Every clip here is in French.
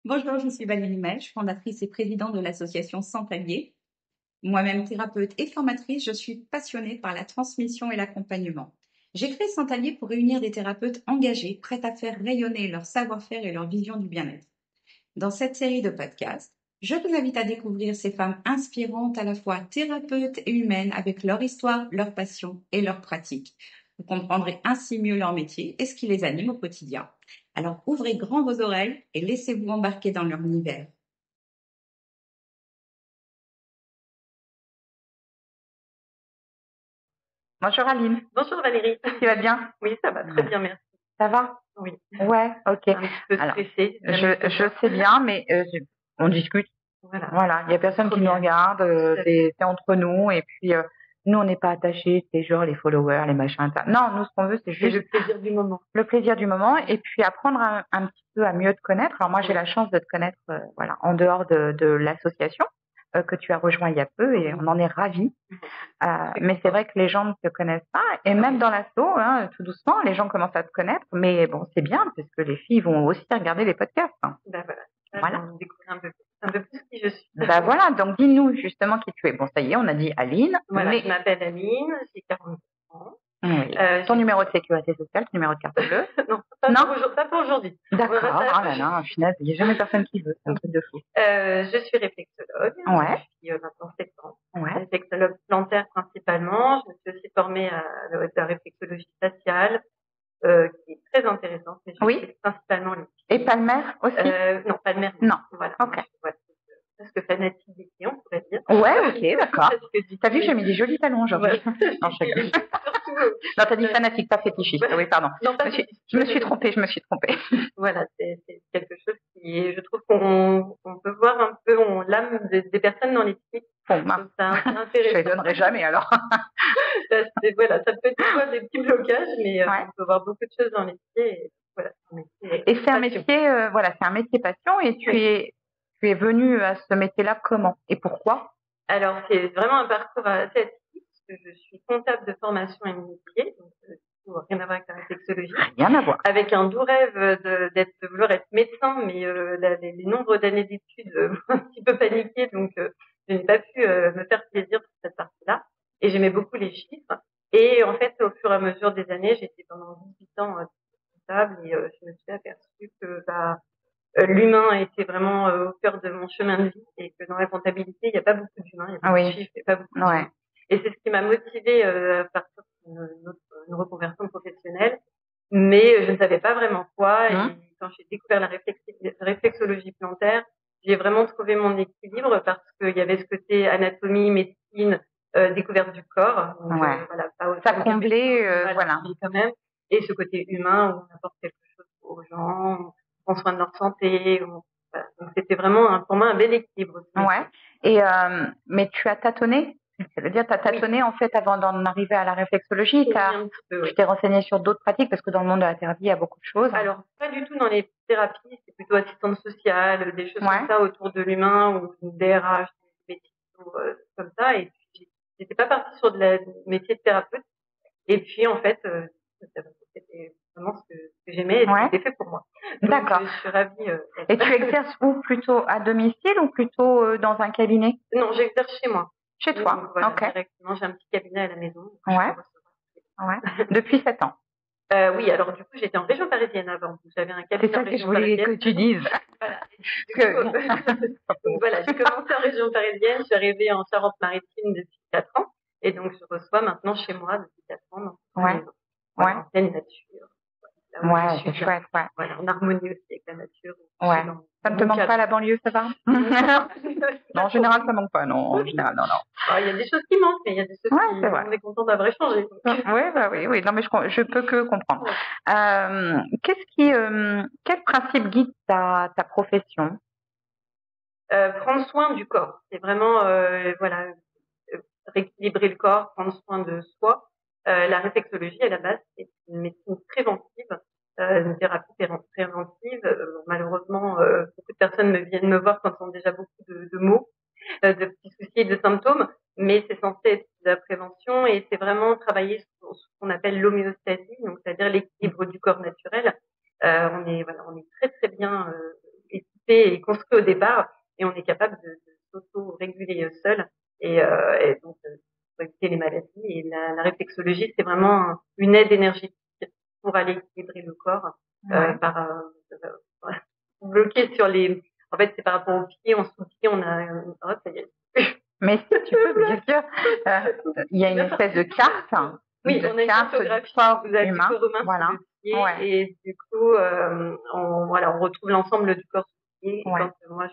Bonjour, je suis Valérie Melch, fondatrice et présidente de l'association Santalier. Moi-même thérapeute et formatrice, je suis passionnée par la transmission et l'accompagnement. J'ai créé Santalier pour réunir des thérapeutes engagés, prêts à faire rayonner leur savoir-faire et leur vision du bien-être. Dans cette série de podcasts, je vous invite à découvrir ces femmes inspirantes à la fois thérapeutes et humaines avec leur histoire, leur passion et leur pratique. Vous comprendrez ainsi mieux leur métier et ce qui les anime au quotidien. Alors ouvrez grand vos oreilles et laissez-vous embarquer dans leur univers. Bonjour Aline. Bonjour Valérie. Tu vas bien? Oui, ça va très bien, merci. Ça va? Oui. Ouais, ok. Un petit peu stressée. Je sais bien, mais on discute. Voilà, il n'y a personne qui nous regarde, c'est entre nous, et puis nous, on n'est pas attachés, c'est genre les followers, les machins. Non, nous, ce qu'on veut, c'est juste le plaisir du moment. Le plaisir du moment, et puis apprendre un petit peu à mieux te connaître. Alors moi, j'ai la chance de te connaître voilà, en dehors de l'association que tu as rejoint il y a peu, et on en est ravis. Mais c'est vrai que les gens ne te connaissent pas, et même dans l'asso, hein, tout doucement, les gens commencent à te connaître, mais bon, c'est bien, parce que les filles vont aussi regarder les podcasts. Hein. Ben Voilà. On découvre un peu plus qui je suis. Ben voilà, donc dis-nous justement qui tu es. Bon, ça y est, on a dit Aline. Voilà, je m'appelle Aline, j'ai 40 ans. Oui. Ton numéro de sécurité sociale, ton numéro de carte bleue? Non, pas pour aujourd'hui. D'accord. Ah là là, finalement, il n'y a jamais personne qui veut, c'est un truc de fou. Je suis réflexologue. Ouais. Depuis maintenant 7 ans. Ouais. Réflexologue plantaire principalement. Je me suis aussi formée à la réflexologie faciale, qui est très intéressante. Mais je fais principalement les... Et palmaire aussi? Non, palmaire. Non. Voilà. Ok. Presque fanatique des pieds, on pourrait dire. Ouais, ok, d'accord. T'as vu, j'ai mis des jolis talons aujourd'hui. Ouais. Non, je rigole. Non, t'as dit fanatique, pas fétichiste. Oui, pardon. Non, je me suis trompée. Voilà, c'est quelque chose qui, je trouve qu'on peut voir un peu l'âme des personnes dans les pieds. Bon, c'est intéressant. Je les donnerai jamais alors. Voilà, ça peut être des petits blocages, mais on peut voir beaucoup de choses dans les pieds. Et, voilà, c'est un métier, voilà, c'est un métier passion, et tu es venue à ce métier-là comment et pourquoi? Alors, c'est vraiment un parcours assez atypique, parce que je suis comptable de formation immobilier, donc rien à voir avec la réflexologie. Rien à voir. Avec un doux rêve de vouloir être médecin, mais les nombres d'années d'études m'ont un petit peu paniqué, donc je n'ai pas pu me faire plaisir sur cette partie-là. Et j'aimais beaucoup les chiffres. Et en fait, au fur et à mesure des années, j'étais pendant 18 ans comptable, et je me suis aperçue que l'humain était vraiment au cœur de mon chemin de vie, et que dans la comptabilité, il n'y a pas beaucoup d'humains, il y a beaucoup de chiffres et pas beaucoup d'humains. Et c'est ce qui m'a motivée à partir d'une reconversion professionnelle, mais je ne savais pas vraiment quoi. Et quand j'ai découvert la réflexologie plantaire, j'ai vraiment trouvé mon équilibre, parce qu'il y avait ce côté anatomie, médecine, découverte du corps. Donc, voilà, ça comblait, voilà. Quand même. Et ce côté humain où on apporte quelque chose aux gens, on prend soin de leur santé. Voilà. Donc c'était vraiment pour moi un bel équilibre. Ouais. Et mais tu as tâtonné? C'est-à-dire, tu as tâtonné en fait avant d'en arriver à la réflexologie. Tu t'es renseigné sur d'autres pratiques, parce que dans le monde de la thérapie, il y a beaucoup de choses. Alors, pas du tout dans les thérapies, c'est plutôt assistante sociale, des choses comme ça autour de l'humain, ou DRH, des métiers comme ça. Et puis, j'étais pas partie sur le métier de thérapeute. Et puis, en fait, c'était vraiment ce que j'aimais, et c'était fait pour moi. D'accord. Je suis ravie. Et tu exerces où? Plutôt à domicile ou plutôt dans un cabinet? Non, j'exerce chez moi. Chez toi? Donc, voilà, directement, j'ai un petit cabinet à la maison. Depuis 7 ans. Oui, alors du coup, j'étais en région parisienne avant. J'avais un cabinet en région parisienne. C'est ça que je voulais que tu dises. Donc, voilà, j'ai commencé en région parisienne, je suis arrivée en Charente-Maritime depuis 4 ans, et donc je reçois maintenant chez moi depuis 4 ans dans ma maison. Voilà, en pleine nature. C'est chouette, Voilà, en harmonie aussi avec la nature. Ça ne te manque pas, la banlieue, ça va? Non, en général, ça manque pas, non. En général, non. Il y a des choses qui manquent, mais il y a des choses on est content d'avoir échangé. Oui. Non, mais je peux que comprendre. Quel principe guide ta profession? Prendre soin du corps. C'est vraiment, rééquilibrer le corps, prendre soin de soi. La réflexologie, à la base, c'est une médecine préventive, une thérapie préventive. Malheureusement, beaucoup de personnes viennent me voir quand ils ont déjà beaucoup de maux, de petits soucis et de symptômes, mais c'est censé être de la prévention, et c'est vraiment travailler sur ce qu'on appelle l'homéostasie, donc c'est-à-dire l'équilibre du corps naturel, on est très très bien équipé et construit au départ, et on est capable de s'auto-réguler seul, et donc pour éviter les maladies. Et la réflexologie, c'est vraiment une aide énergétique pour aller équilibrer le corps par bloquer sur les. En fait, c'est par rapport aux pieds, en sous-pied, on a. Oh, ça y est. Mais si tu peux, bien sûr, il y a une espèce de carte. Oui, on a une cartographie du corps humain voilà. sur le pied, et du coup, on retrouve l'ensemble du corps sur le pied. Et quand moi,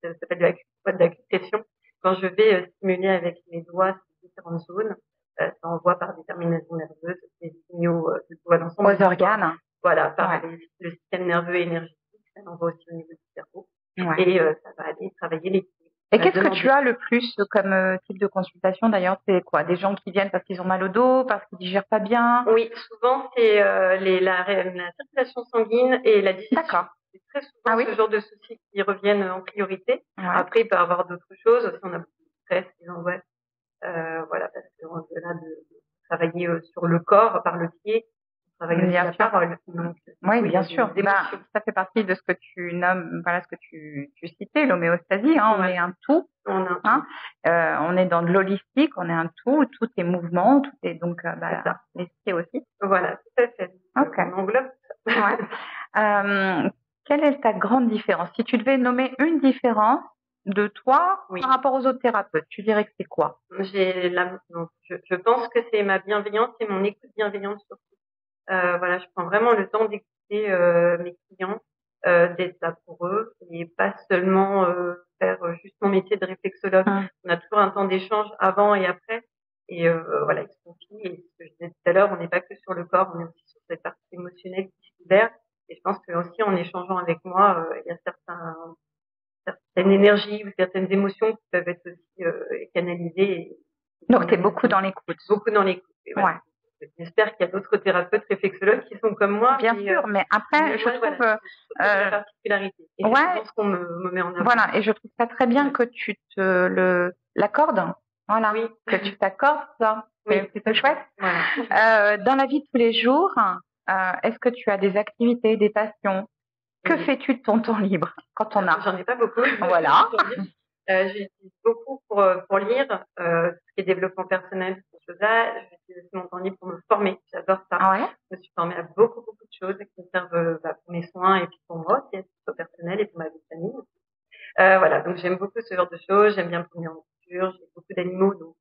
ça s'appelle de l'acupression. Quand je vais stimuler avec mes doigts ces différentes zones, ça envoie par des terminaisons nerveuses des signaux de l'ensemble aux organes. Voilà, par le système nerveux et énergétique, ça l'envoie aussi au niveau du cerveau, et ça va aller travailler les. Et qu'est-ce que tu as le plus comme type de consultation d'ailleurs? C'est quoi? Des gens qui viennent parce qu'ils ont mal au dos, parce qu'ils digèrent pas bien? Oui, souvent c'est la circulation sanguine et la digestion. D'accord. C'est très souvent ce genre de soucis qui reviennent en priorité. Après, il peut y avoir d'autres choses. Si on a beaucoup de stress, des angoisses, voilà, parce qu'au-delà de travailler sur le corps par le pied, on travaille aussi la parole. Donc, oui, bien sûr. Ça fait partie de ce que tu nommes, voilà, ce que tu citais, l'homéostasie. On est un tout. On est dans de l'holistique, on est un tout est mouvement, tout est donc l'esprit aussi. Voilà, tout à fait. On englobe ça. Quelle est ta grande différence? Si tu devais nommer une différence de toi par rapport aux autres thérapeutes, tu dirais que c'est quoi? Je pense que c'est ma bienveillance et mon écoute bienveillante surtout. Voilà, je prends vraiment le temps d'écouter mes clients, d'être là pour eux, et pas seulement faire juste mon métier de réflexologue. On a toujours un temps d'échange avant et après, et voilà, ils se confient. Et ce que je disais tout à l'heure, on n'est pas que sur le corps, on est aussi sur cette partie émotionnelle qui se libère. Et je pense que aussi en échangeant avec moi, il y a certaines énergies ou certaines émotions qui peuvent être aussi canalisées. Donc, tu es beaucoup dans l'écoute. Beaucoup dans l'écoute. Voilà. J'espère qu'il y a d'autres thérapeutes réflexologues qui sont comme moi. Bien sûr, mais après, je trouve la particularité. Et c'est ce qu'on me met en avant. Voilà, et je trouve ça très bien que tu l'accordes. Voilà, que tu t'accordes ça. C'est plutôt chouette. Voilà. Dans la vie de tous les jours, est-ce que tu as des activités, des passions? Que fais-tu de ton temps libre quand on a? J'en ai pas beaucoup. Voilà. J'utilise beaucoup pour lire, tout ce qui est développement personnel, ces choses-là. J'utilise aussi mon temps libre pour me former. J'adore ça. Je me suis formée à beaucoup de choses qui me servent pour mes soins et puis pour moi aussi, à titre personnel et pour ma vie de famille. Voilà, donc j'aime beaucoup ce genre de choses. J'aime bien me promener en nature. J'ai beaucoup d'animaux, donc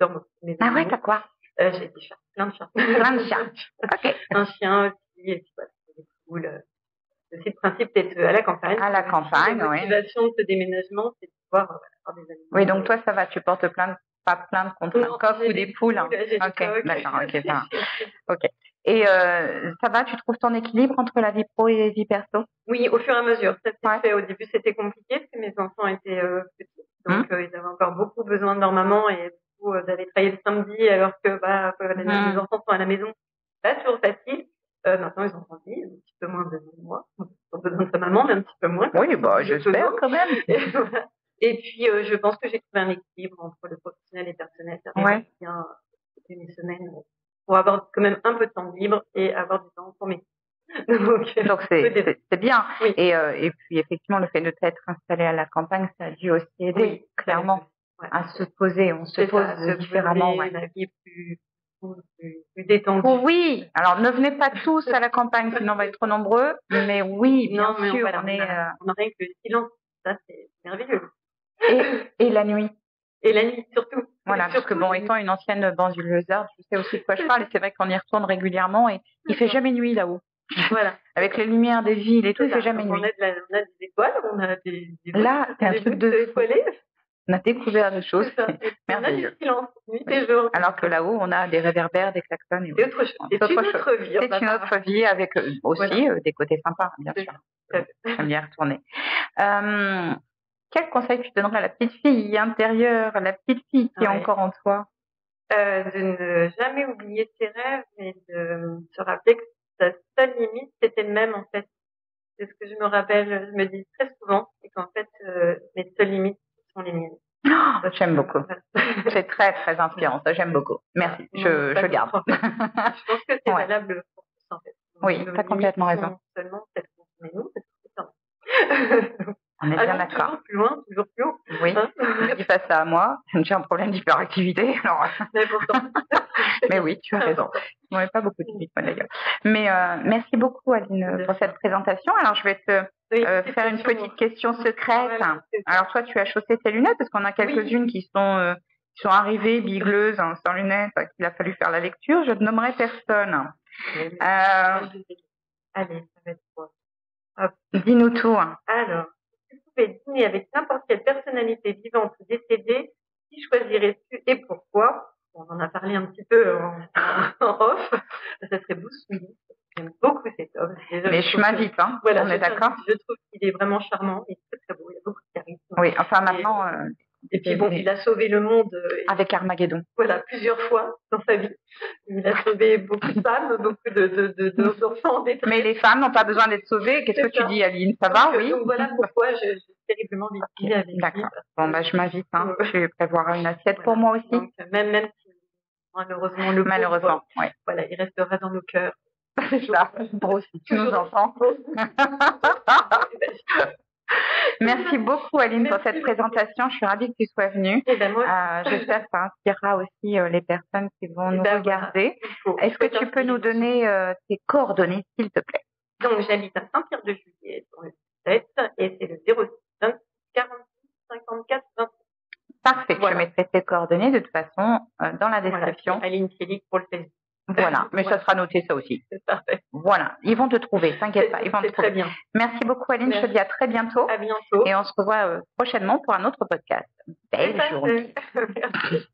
j'adore mes animaux. Ah ouais, t'as quoi? J'ai des chats, plein de chats. Plein de chats. Ok. Un chien aussi, et puis voilà, des poules. C'est le principe d'être à la campagne. À la campagne, La motivation de ce déménagement, c'est de pouvoir avoir des animaux. Oui, donc toi, ça va, tu portes pas plainte contre un coq ou des poules. Ok, d'accord, ok, ça va. Ok. Et ça va, tu trouves ton équilibre entre la vie pro et la vie perso? Oui, au fur et à mesure. Ça s'est fait. Au début, c'était compliqué parce que mes enfants étaient petits. Donc, ils avaient encore beaucoup besoin de leur maman, et du coup, d'aller travailler le samedi alors que les enfants sont à la maison. Pas toujours facile. Maintenant, ils ont grandi, un petit peu moins de moi. Ils ont besoin de sa maman, mais un petit peu moins. Oui, j'espère quand même. Et puis, je pense que j'ai trouvé un équilibre entre le professionnel et le personnel. Ça fait bien une semaine pour avoir quand même un peu de temps libre et avoir du temps pour mes. Donc c'est bien. Oui. Et puis effectivement, le fait de t'être installé à la campagne, ça a dû aussi aider, clairement, à se poser. On se pose différemment. La vie plus détendue. Oui. Alors ne venez pas tous à la campagne, sinon on va être trop nombreux. Mais oui, bien sûr, on a rien que le silence. Ça, c'est merveilleux. Et la nuit. Et la nuit, surtout. Voilà, parce que étant une ancienne banlieusarde, je sais aussi de quoi je parle, et c'est vrai qu'on y retourne régulièrement, et il fait jamais nuit là-haut. Voilà. Avec les lumières des villes et tout, il fait jamais nuit. On a des étoiles, on a des là, c'est un truc de étoilé. On a découvert des choses. Merveilleux. On a du silence, nuit et jour. Alors que là-haut, on a des réverbères, des klaxons. C'est autre chose. C'est une autre vie. C'est une autre vie avec aussi des côtés sympas, bien sûr. J'aime bien retourner. Quel conseil tu donnerais à la petite fille intérieure, la petite fille qui est encore en toi? De ne jamais oublier ses rêves, mais de se rappeler que sa seule limite, c'était le même, en fait. C'est ce que je me rappelle, je me dis très souvent, c'est qu'en fait, mes seules limites sont les miennes. Oh, j'aime beaucoup. C'est très, très inspirant. Ça, j'aime beaucoup. Merci. Je garde. Je pense que c'est valable pour tous, en fait. Oui, tu as complètement raison. Seulement peut-être consommer nous, c'est ça. On est bien d'accord. Toujours plus loin, toujours plus haut. Oui, dis pas ça à moi. J'ai un problème d'hyperactivité. Alors... Mais pourtant. Mais oui, tu as raison. On n'avait pas beaucoup de limites, moi d'ailleurs. Mais merci beaucoup, Aline, pour cette présentation. Alors, je vais te faire une petite question secrète. Alors, toi, tu as chaussé tes lunettes parce qu'on a quelques-unes qui sont arrivées bigleuses, hein, sans lunettes, qu'il a fallu faire la lecture. Je ne nommerai personne. Allez, ça va être quoi? Dis-nous tout. Alors, si tu pouvais dîner avec n'importe quelle personnalité vivante ou décédée, qui choisirais-tu et pourquoi? On en a parlé un petit peu en off. Ça serait Bruce Willis. J'aime beaucoup cet homme. Mais je m'invite, hein. Voilà, on est d'accord. Je trouve qu'il est vraiment charmant. Il est très très beau. Il a beaucoup de charisme. Oui, enfin maintenant. Et puis bon, il a sauvé le monde. Avec Armageddon. Voilà, plusieurs fois dans sa vie. Il a sauvé beaucoup de femmes, beaucoup d'enfants. Mais les femmes n'ont pas besoin d'être sauvées. Qu'est-ce que tu dis, Aline? Ça va, oui? Donc voilà pourquoi j'ai terriblement envie avec lui. D'accord. Bon, bah, je m'invite, hein. Je prévoirai une assiette pour moi aussi. Donc, même si, malheureusement, malheureusement, oui. Voilà, il restera dans nos cœurs. C'est ça. Pour aussi tous nos enfants. Merci beaucoup, Aline, pour cette présentation. Je suis ravie que tu sois venue. J'espère que ça inspirera aussi les personnes qui vont nous regarder. Voilà. Est-ce que tu peux nous donner tes coordonnées, s'il te plaît? Donc, j'habite à Saint-Pierre-de-Juillet, dans le 17, et c'est le 06 26 46 54 26. Parfait. Voilà. Je mettrai tes coordonnées de toute façon dans la description. Voilà, Aline Félix pour le Facebook. Voilà, mais ça sera noté ça aussi. C'est parfait. Voilà, ils vont te trouver, t'inquiète pas, ils vont te trouver. Très bien. Merci beaucoup, Aline. Merci. Je te dis à très bientôt. À bientôt. Et on se revoit prochainement pour un autre podcast. Belle journée. Merci.